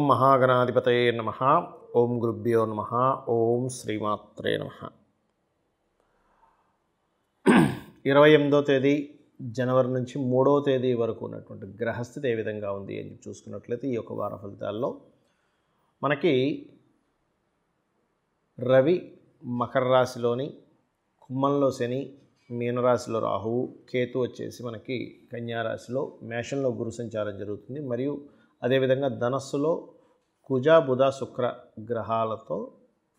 మహాగణాధిపతయే నమః. ఓం గురుభ్యో నమః. ఓం శ్రీమాత్రే నమః. 28వ తేదీ జనవరి నుంచి 3వ తేదీ వరకు ఉన్నటువంటి గ్రహస్థితి ఏ విధంగా ఉంది అని చూసుకున్నట్లయితే ఈ యొక్క వార ఫలితాల్లో మనకి రవి మకర రాశిలోని, కుంభంలో శని, మీనరాశిలో రాహువు, కేతు వచ్చేసి మనకి కన్యా రాశిలో, మేషంలో గురు సంచారం జరుగుతుంది. మరియు అదేవిధంగా ధనస్సులో కుజ బుధ శుక్ర గ్రహాలతో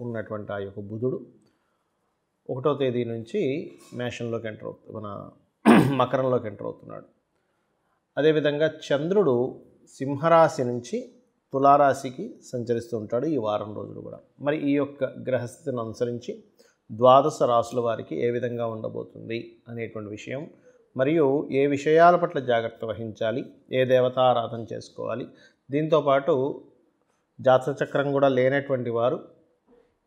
ఉన్నటువంటి ఆ యొక్క బుధుడు 1వ తేదీ నుంచి మేషంలోకి ఎంటర్ అవుతుంది, మన మకరంలోకి ఎంటర్ అవుతున్నాడు. అదేవిధంగా చంద్రుడు సింహరాశి నుంచి తులారాశికి సంచరిస్తూ ఉంటాడు ఈ వారం రోజులు కూడా. మరి ఈ యొక్క గ్రహస్థితిని అనుసరించి ద్వాదశ రాశుల వారికి ఏ విధంగా ఉండబోతుంది అనేటువంటి విషయం, మరియు ఏ విషయాల పట్ల జాగ్రత్త వహించాలి, ఏ దేవతారాధన చేసుకోవాలి, దీంతోపాటు జాతక చక్రం కూడా లేనటువంటి వారు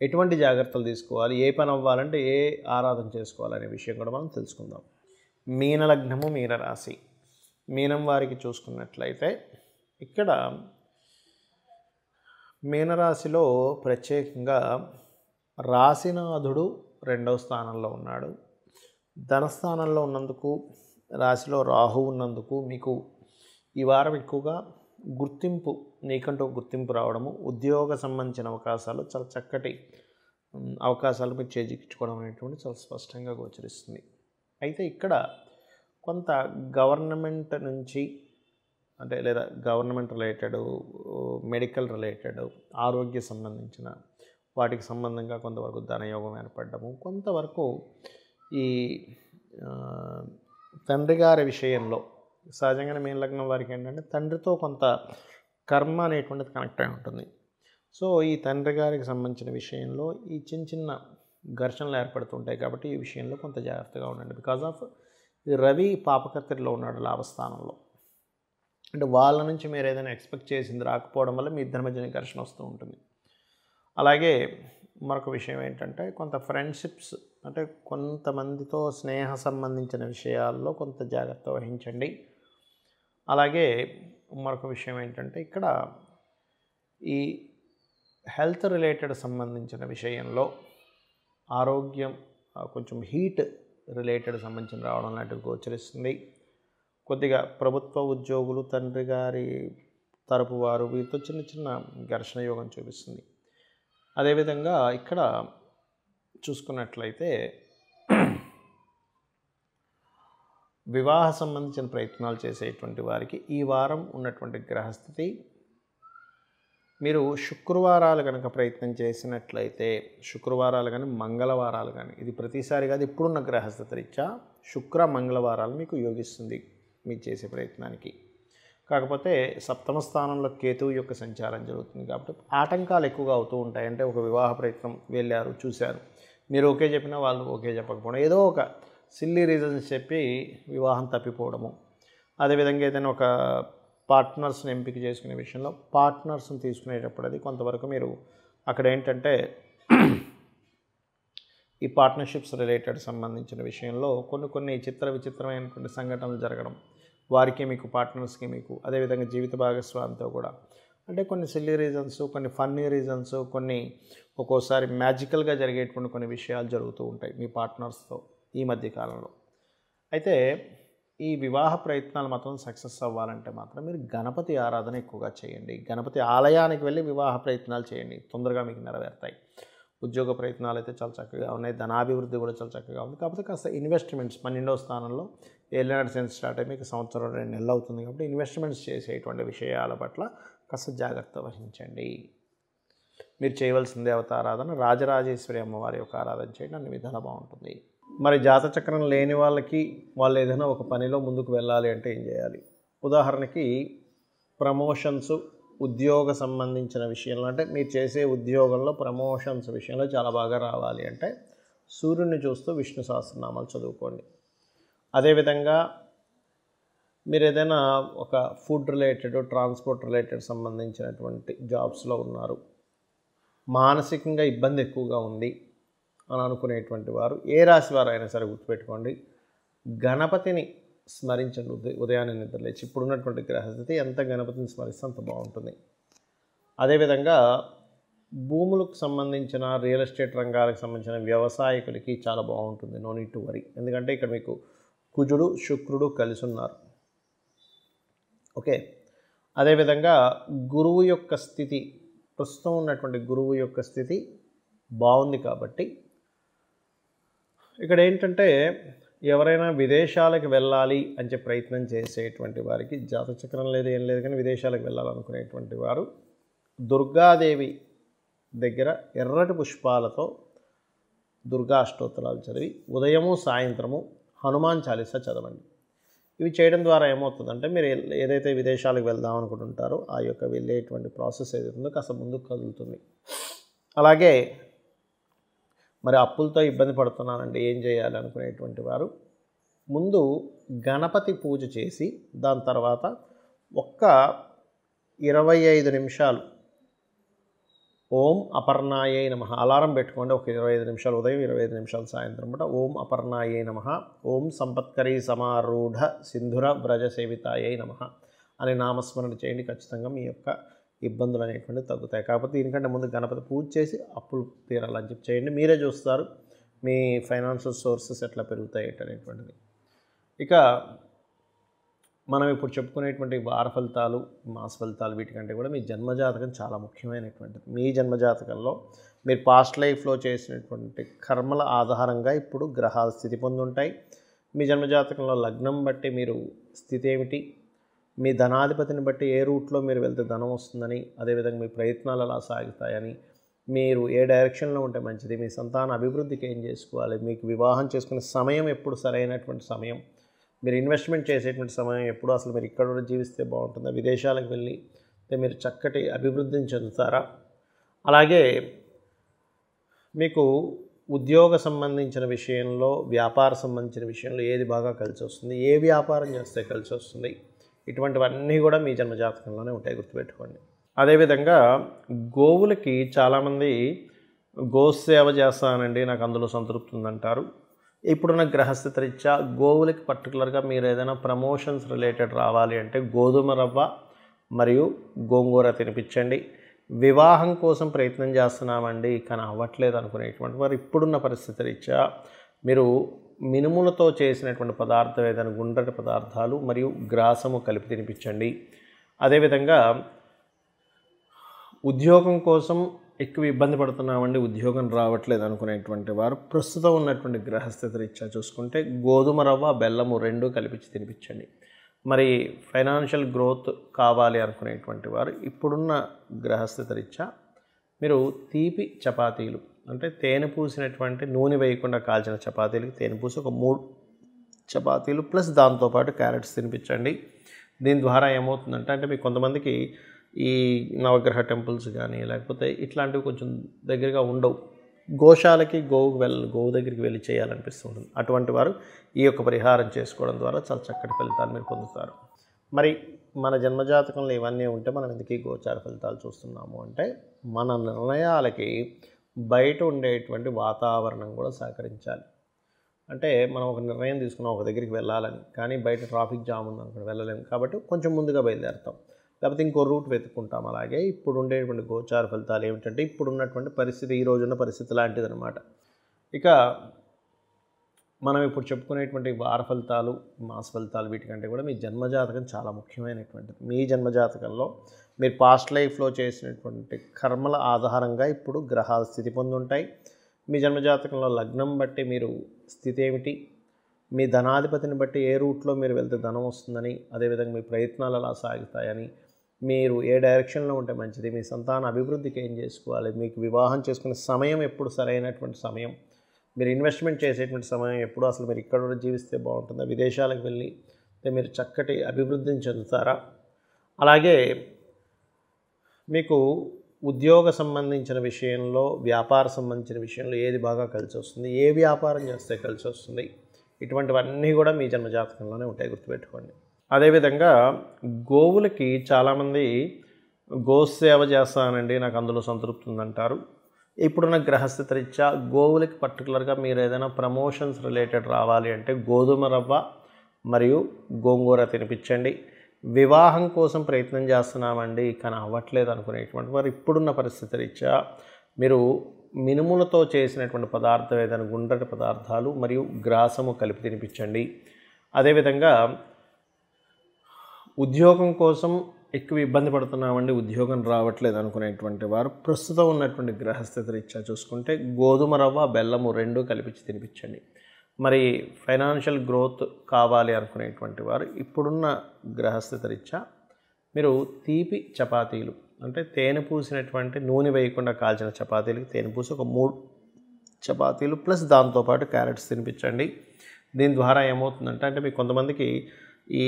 ఎటువంటి జాగ్రత్తలు తీసుకోవాలి, ఏ పని అవ్వాలంటే ఏ ఆరాధన చేసుకోవాలనే విషయం కూడా మనం తెలుసుకుందాం. మీనలగ్నము, మీనరాశి. మీనం వారికి చూసుకున్నట్లయితే ఇక్కడ మీనరాశిలో ప్రత్యేకంగా రాశినాథుడు 2వ స్థానంలో ఉన్నాడు. ధనస్థానంలో ఉన్నందుకు, రాశిలో రాహు ఉన్నందుకు మీకు ఈ వారం ఎక్కువగా గుర్తింపు, నీకంటూ గుర్తింపు రావడము, ఉద్యోగ సంబంధించిన అవకాశాలు, చాలా చక్కటి అవకాశాలు మీరు చేజిక్కించుకోవడం అనేటువంటి చాలా స్పష్టంగా గోచరిస్తుంది. అయితే ఇక్కడ కొంత గవర్నమెంట్ నుంచి అంటే లేదా గవర్నమెంట్ రిలేటెడ్, మెడికల్ రిలేటెడ్, ఆరోగ్య సంబంధించిన వాటికి సంబంధంగా కొంతవరకు ధనయోగం ఏర్పడము, కొంతవరకు ఈ తండ్రి గారి విషయంలో సహజంగానే మీన లగ్నం వారికి ఏంటంటే తండ్రితో కొంత కర్మ అనేటువంటిది కనెక్ట్ అయి ఉంటుంది. సో ఈ తండ్రి గారికి సంబంధించిన విషయంలో ఈ చిన్న చిన్న ఘర్షణలు ఏర్పడుతుంటాయి. కాబట్టి ఈ విషయంలో కొంత జాగ్రత్తగా ఉండండి. బికాజ్ ఆఫ్ రవి పాపకర్తరిలో ఉన్నాడు లాభస్థానంలో. అంటే వాళ్ళ నుంచి మీరు ఏదైనా ఎక్స్పెక్ట్ చేసింది రాకపోవడం వల్ల మీ ఇద్దరి మధ్యన ఘర్షణ వస్తూ ఉంటుంది. అలాగే మరొక విషయం ఏంటంటే కొంత ఫ్రెండ్షిప్స్, అంటే కొంతమందితో స్నేహ సంబంధించిన విషయాల్లో కొంత జాగ్రత్త వహించండి. అలాగే మరొక విషయం ఏంటంటే ఇక్కడ ఈ హెల్త్ రిలేటెడ్ సంబంధించిన విషయంలో ఆరోగ్యం కొంచెం హీట్ రిలేటెడ్ సంబంధించిన రావడం లాంటివి గోచరిస్తుంది. కొద్దిగా ప్రభుత్వ ఉద్యోగులు, తండ్రి గారి తరపు వారు, వీరితో చిన్న చిన్న ఘర్షణ యోగం చూపిస్తుంది. అదేవిధంగా ఇక్కడ చూసుకున్నట్లయితే వివాహ సంబంధించిన ప్రయత్నాలు చేసేటువంటి వారికి ఈ వారం ఉన్నటువంటి గ్రహస్థితి, మీరు శుక్రవారాలు కనుక ప్రయత్నం చేసినట్లయితే, శుక్రవారాలు కానీ మంగళవారాలు కానీ, ఇది ప్రతిసారి కాదు, ఇప్పుడున్న గ్రహస్థితి రీత్యా శుక్ర మంగళవారాలు మీకు యోగిస్తుంది మీరు చేసే ప్రయత్నానికి. కాకపోతే 7వ స్థానంలో కేతువు యొక్క సంచారం జరుగుతుంది కాబట్టి ఆటంకాలు ఎక్కువగా అవుతూ ఉంటాయి. అంటే ఒక వివాహ ప్రయత్నం వెళ్ళారు, చూశారు, మీరు ఓకే చెప్పినా వాళ్ళు ఓకే చెప్పకపోవడం, ఏదో ఒక సిల్లీ రీజన్స్ చెప్పి వివాహం తప్పిపోవడము. అదేవిధంగా ఏదైనా ఒక పార్ట్నర్స్ని ఎంపిక చేసుకునే విషయంలో పార్ట్నర్స్ని తీసుకునేటప్పుడు అది కొంతవరకు మీరు అక్కడ ఏంటంటే ఈ పార్ట్నర్షిప్స్ రిలేటెడ్ సంబంధించిన విషయంలో కొన్ని విచిత్రమైనటువంటి సంఘటనలు జరగడం, వారికి మీకు, పార్ట్నర్స్కి మీకు, అదేవిధంగా జీవిత భాగస్వామితో కూడా, అంటే కొన్ని సిల్లీ రీజన్స్, కొన్ని ఫన్నీ రీజన్స్, కొన్ని ఒక్కోసారి మ్యాజికల్గా జరిగేటువంటి కొన్ని విషయాలు జరుగుతూ ఉంటాయి మీ పార్ట్నర్స్తో ఈ మధ్య కాలంలో. అయితే ఈ వివాహ ప్రయత్నాలు మాత్రం సక్సెస్ అవ్వాలంటే మాత్రం మీరు గణపతి ఆరాధన ఎక్కువగా చేయండి. గణపతి ఆలయానికి వెళ్ళి వివాహ ప్రయత్నాలు చేయండి, తొందరగా మీకు నెరవేరుతాయి. ఉద్యోగ ప్రయత్నాలు అయితే చాలా చక్కగా ఉన్నాయి, ధనాభివృద్ధి కూడా చాలా చక్కగా ఉంది. కాకపోతే కాస్త ఇన్వెస్ట్మెంట్స్ 12వ స్థానంలో ఏలినాటి సెన్స్ స్టార్ట్ అయ్యి మీకు సంవత్సరం 2 నెలలు అవుతుంది కాబట్టి ఇన్వెస్ట్మెంట్స్ చేసేటువంటి విషయాల పట్ల కాస్త జాగ్రత్త వహించండి. మీరు చేయవలసిన దేవతారాధన రాజరాజేశ్వరి అమ్మవారి యొక్క ఆరాధన చేయండి, అన్ని విధాలా బాగుంటుంది. మరి జాతచక్రం లేని వాళ్ళకి, వాళ్ళు ఏదైనా ఒక పనిలో ముందుకు వెళ్ళాలి అంటే ఏం చేయాలి? ఉదాహరణకి ప్రమోషన్స్, ఉద్యోగ సంబంధించిన విషయంలో, అంటే మీరు చేసే ఉద్యోగంలో ప్రమోషన్స్ విషయంలో చాలా బాగా రావాలి అంటే సూర్యుడిని చూస్తూ విష్ణు సహస్రనామాలు చదువుకోండి. అదేవిధంగా మీరు ఏదైనా ఒక ఫుడ్ రిలేటెడ్, ట్రాన్స్పోర్ట్ రిలేటెడ్ సంబంధించినటువంటి జాబ్స్లో ఉన్నారు, మానసికంగా ఇబ్బంది ఎక్కువగా ఉంది అని అనుకునేటువంటి వారు, ఏ రాశి వారు అయినా సరే గుర్తుపెట్టుకోండి, గణపతిని స్మరించండి. ఉదయాన్నే నిద్రలేచి, ఇప్పుడున్నటువంటి గ్రహస్థితి ఎంత గణపతిని స్మరిస్తే అంత బాగుంటుంది. అదేవిధంగా భూములకు సంబంధించిన రియల్ ఎస్టేట్ రంగాలకు సంబంధించిన వ్యవసాయకులకి చాలా బాగుంటుంది. No need to worry. ఎందుకంటే ఇక్కడ మీకు కుజుడు శుక్రుడు కలిసి ఉన్నారు. ఓకే. అదేవిధంగా గురువు యొక్క స్థితి, ప్రస్తుతం ఉన్నటువంటి గురువు యొక్క స్థితి బాగుంది కాబట్టి ఇక్కడ ఏంటంటే ఎవరైనా విదేశాలకు వెళ్ళాలి అని చెప్పి ప్రయత్నం చేసేటువంటి వారికి, జాతచక్రం లేదు ఏం లేదు కానీ విదేశాలకు వెళ్ళాలనుకునేటువంటి వారు దుర్గాదేవి దగ్గర ఎర్రటి పుష్పాలతో దుర్గా అష్టోత్తరాలు చదివి ఉదయము సాయంత్రము హనుమాన్ చాలీసా చదవండి. ఇవి చేయడం ద్వారా ఏమవుతుందంటే మీరు ఏదైతే విదేశాలకు వెళ్దాం అనుకుంటుంటారో ఆ యొక్క వెళ్ళేటువంటి ప్రాసెస్ ఏదైతే ఉందో కాస్త ముందుకు కదులుతుంది. అలాగే మరి అప్పులతో ఇబ్బంది పడుతున్నానండి ఏం చేయాలి అనుకునేటువంటి వారు ముందు గణపతి పూజ చేసి దాని తర్వాత ఒక్క 25 నిమిషాలు ఓం అపర్ణాయై నమః అలారం పెట్టుకోండి. ఒక 25 నిమిషాలు ఉదయం, 25 నిమిషాలు సాయంత్రం పూట ఓం అపర్ణాయై నమః, ఓం సంపత్కరీ సమారూఢ సింధుర వ్రజ సేవితాయై నమః అనే నామస్మరణ చేయండి. ఖచ్చితంగా మీ యొక్క ఇబ్బందులు అనేటువంటివి తగ్గుతాయి. కాకపోతే దీనికంటే ముందు గణపతి పూజ చేసి అప్పులు తీరాలని చెప్పి చేయండి. మీరే చూస్తారు మీ ఫైనాన్షియల్ సోర్సెస్ ఎట్లా పెరుగుతాయి అనేటువంటిది. ఇక మనం ఇప్పుడు చెప్పుకునేటువంటి వార ఫలితాలు, మాస ఫలితాలు వీటికంటే కూడా మీ జన్మజాతకం చాలా ముఖ్యమైనటువంటిది. మీ జన్మజాతకంలో మీరు పాస్ట్ లైఫ్లో చేసినటువంటి కర్మల ఆధారంగా ఇప్పుడు గ్రహాల స్థితి పొందుంటాయి. మీ జన్మజాతకంలో లగ్నం బట్టి మీరు స్థితి ఏమిటి, మీ ధనాధిపతిని బట్టి ఏ రూట్లో మీరు వెళ్తే ధనం వస్తుందని, అదేవిధంగా మీ ప్రయత్నాలు ఎలా సాగుతాయని, మీరు ఏ డైరెక్షన్లో ఉంటే మంచిది, మీ సంతాన అభివృద్ధికి ఏం చేసుకోవాలి, మీకు వివాహం చేసుకునే సమయం ఎప్పుడు సరైనటువంటి సమయం, మీరు ఇన్వెస్ట్మెంట్ చేసేటువంటి సమయం ఎప్పుడు, అసలు మీరు ఇక్కడ కూడా జీవిస్తే బాగుంటుందా, విదేశాలకు వెళ్ళి మీరు చక్కటి అభివృద్ధిని చెందుతారా, అలాగే మీకు ఉద్యోగ సంబంధించిన విషయంలో, వ్యాపార సంబంధించిన విషయంలో ఏది బాగా కలిసి వస్తుంది, ఏ వ్యాపారం చేస్తే కలిసి వస్తుంది, ఇటువంటివన్నీ కూడా మీ జన్మజాతకంలోనే ఉంటాయి, గుర్తుపెట్టుకోండి. అదేవిధంగా గోవులకి చాలామంది గోసేవ చేస్తానండి నాకు అందులో సంతృప్తి ఉందంటారు. ఇప్పుడున్న గ్రహస్థితి రీత్యా గోవులకి పర్టికులర్గా మీరు ఏదైనా ప్రమోషన్స్ రిలేటెడ్ రావాలి అంటే గోధుమ రవ్వ మరియు గోంగూర తినిపించండి. వివాహం కోసం ప్రయత్నం చేస్తున్నామండి కానీ అవ్వట్లేదు అనుకునేటువంటి వారు ఇప్పుడున్న పరిస్థితి రీత్యా మీరు మినుములతో చేసినటువంటి పదార్థం ఏదైనా గుండ్రటి పదార్థాలు మరియు గ్రాసము కలిపి తినిపించండి. అదేవిధంగా ఉద్యోగం కోసం ఎక్కువ ఇబ్బంది పడుతున్నామండి, ఉద్యోగం రావట్లేదు అనుకునేటువంటి వారు ప్రస్తుతం ఉన్నటువంటి గ్రహస్థితి రీత్యా చూసుకుంటే గోధుమ రవ్వ బెల్లము రెండు కలిపించి తినిపించండి. మరి ఫైనాన్షియల్ గ్రోత్ కావాలి అనుకునేటువంటి వారు ఇప్పుడున్న గ్రహస్థితి రీత్యా మీరు తీపి చపాతీలు అంటే తేనె పూసినటువంటి నూనె వేయకుండా కాల్చిన చపాతీలకి తేనె పూసి ఒక 3 చపాతీలు ప్లస్ దాంతోపాటు క్యారెట్స్ తినిపించండి. దీని ద్వారా ఏమవుతుందంటే అంటే మీకు కొంతమందికి ఈ నవగ్రహ టెంపుల్స్ కానీ లేకపోతే ఇట్లాంటివి కొంచెం దగ్గరగా ఉండవు, గోశాలకి గోవు దగ్గరికి వెళ్ళి చేయాలనిపిస్తూ ఉంటుంది. అటువంటి వారు ఈ యొక్క పరిహారం చేసుకోవడం ద్వారా చాలా చక్కటి ఫలితాలు మీరు పొందుతారు. మరి మన జన్మజాతకంలో ఇవన్నీ ఉంటే మనం ఎందుకు గోచార ఫలితాలు చూస్తున్నాము అంటే మన నిర్ణయాలకి బయట ఉండేటువంటి వాతావరణం కూడా సహకరించాలి. అంటే మనం ఒక నిర్ణయం తీసుకున్నాం ఒక దగ్గరికి వెళ్ళాలని, కానీ బయట ట్రాఫిక్ జామ్ ఉందనుకోండి వెళ్ళలేము, కాబట్టి కొంచెం ముందుగా బయలుదేరుతాం, లేకపోతే ఇంకో రూట్ వెతుక్కుంటాం. అలాగే ఇప్పుడు ఉండేటువంటి గోచార ఫలితాలు ఏమిటంటే ఇప్పుడు ఉన్నటువంటి పరిస్థితి, ఈ రోజున్న పరిస్థితి లాంటిదన్నమాట. ఇక మనం ఇప్పుడు చెప్పుకునేటువంటి వార ఫలితాలు, మాస ఫలితాలు వీటికంటే కూడా మీ జన్మజాతకం చాలా ముఖ్యమైనటువంటిది. మీ జన్మజాతకంలో మీరు పాస్ట్ లైఫ్లో చేసినటువంటి కర్మల ఆధారంగా ఇప్పుడు గ్రహాల స్థితి పొందుంటాయి. మీ జన్మజాతకంలో లగ్నం బట్టి మీరు స్థితి ఏమిటి, మీ ధనాధిపతిని బట్టి ఏ రూట్లో మీరు వెళ్తే ధనం వస్తుందని, అదేవిధంగా మీ ప్రయత్నాలు ఎలా సాగుతాయని, మీరు ఏ డైరెక్షన్లో ఉంటే మంచిది, మీ సంతాన అభివృద్ధికి ఏం చేసుకోవాలి, మీకు వివాహం చేసుకునే సమయం ఎప్పుడు సరైనటువంటి సమయం, మీరు ఇన్వెస్ట్మెంట్ చేసేటువంటి సమయం ఎప్పుడు, అసలు మీరు ఇక్కడ కూడా జీవిస్తే బాగుంటుందా, విదేశాలకు వెళ్ళి మీరు చక్కటి అభివృద్ధిని చెందుతారా, అలాగే మీకు ఉద్యోగ సంబంధించిన విషయంలో, వ్యాపార సంబంధించిన విషయంలో ఏది బాగా కలిసి వస్తుంది, ఏ వ్యాపారం చేస్తే కలిసి వస్తుంది, ఇటువంటివన్నీ కూడా మీ జన్మజాతకంలోనే ఉంటాయి, గుర్తుపెట్టుకోండి. అదేవిధంగా గోవులకి చాలామంది గోసేవ చేస్తానండి నాకు అందులో సంతృప్తి ఉందంటారు. ఇప్పుడున్న గ్రహస్థితి రీత్యా గోవులకి పర్టికులర్గా మీరు ఏదైనా ప్రమోషన్స్ రిలేటెడ్ రావాలి అంటే గోధుమ రవ్వ మరియు గోంగూర తినిపించండి. వివాహం కోసం ప్రయత్నం చేస్తున్నామండి కానీ అవ్వట్లేదు అనుకునేటువంటి వారు ఇప్పుడున్న పరిస్థితి రీత్యా మీరు మినుములతో చేసినటువంటి పదార్థం ఏదైనా గుండ్రటి పదార్థాలు మరియు గ్రాసము కలిపి తినిపించండి. అదేవిధంగా ఉద్యోగం కోసం ఎక్కువ ఇబ్బంది పడుతున్నామండి, ఉద్యోగం రావట్లేదు అనుకునేటువంటి వారు ప్రస్తుతం ఉన్నటువంటి గ్రహస్థితి రీత్యా చూసుకుంటే గోధుమ రవ్వ బెల్లము రెండూ కలిపించి తినిపించండి. మరి ఫైనాన్షియల్ గ్రోత్ కావాలి అనుకునేటువంటి వారు ఇప్పుడున్న గ్రహస్థితి రీత్యా మీరు తీపి చపాతీలు అంటే తేనె పూసినటువంటి నూనె వేయకుండా కాల్చిన చపాతీలకి తేనె పూసి ఒక 3 చపాతీలు ప్లస్ దాంతోపాటు క్యారెట్స్ తినిపించండి. దీని ద్వారా ఏమవుతుందంటే అంటే మీకు కొంతమందికి ఈ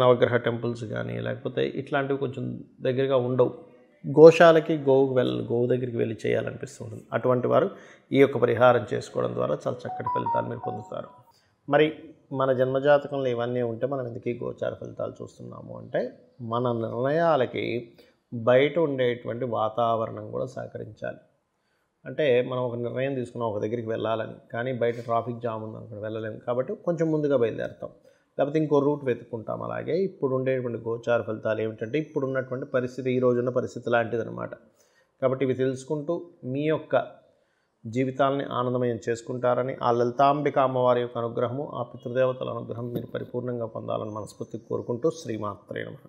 నవగ్రహ టెంపుల్స్ కానీ లేకపోతే ఇట్లాంటివి కొంచెం దగ్గరగా ఉండవు, గోశాలకి గోవు దగ్గరికి వెళ్ళి చేయాలనిపిస్తుంటుంది. అటువంటి వారు ఈ యొక్క పరిహారం చేసుకోవడం ద్వారా చాలా చక్కటి ఫలితాలు మీరు పొందుతారు. మరి మన జన్మజాతకంలో ఇవన్నీ ఉంటే మనం ఎందుకు ఈ గోచార ఫలితాలు చూస్తున్నాము అంటే మన నిర్ణయాలకి బయట ఉండేటువంటి వాతావరణం కూడా సహకరించాలి. అంటే మనం ఒక నిర్ణయం తీసుకున్నాం ఒక దగ్గరికి వెళ్ళాలని, కానీ బయట ట్రాఫిక్ జామ్ ఉందనుకోండి వెళ్ళలేము, కాబట్టి కొంచెం ముందుగా బయలుదేరుతాం, లేకపోతే ఇంకో రూట్ వెతుక్కుంటాం. అలాగే ఇప్పుడు ఉండేటువంటి గోచార ఫలితాలు ఏమిటంటే ఇప్పుడు ఉన్నటువంటి పరిస్థితి ఈ రోజున్న పరిస్థితి లాంటిదన్నమాట. కాబట్టి ఇవి తెలుసుకుంటూ మీ యొక్క జీవితాలని ఆనందమయం చేసుకుంటారని, ఆ లలితాంబిక అమ్మవారి యొక్క అనుగ్రహము, ఆ పితృదేవతల అనుగ్రహం మీరు పరిపూర్ణంగా పొందాలని మనస్ఫూర్తిగా కోరుకుంటూ శ్రీమాత్రే నమః.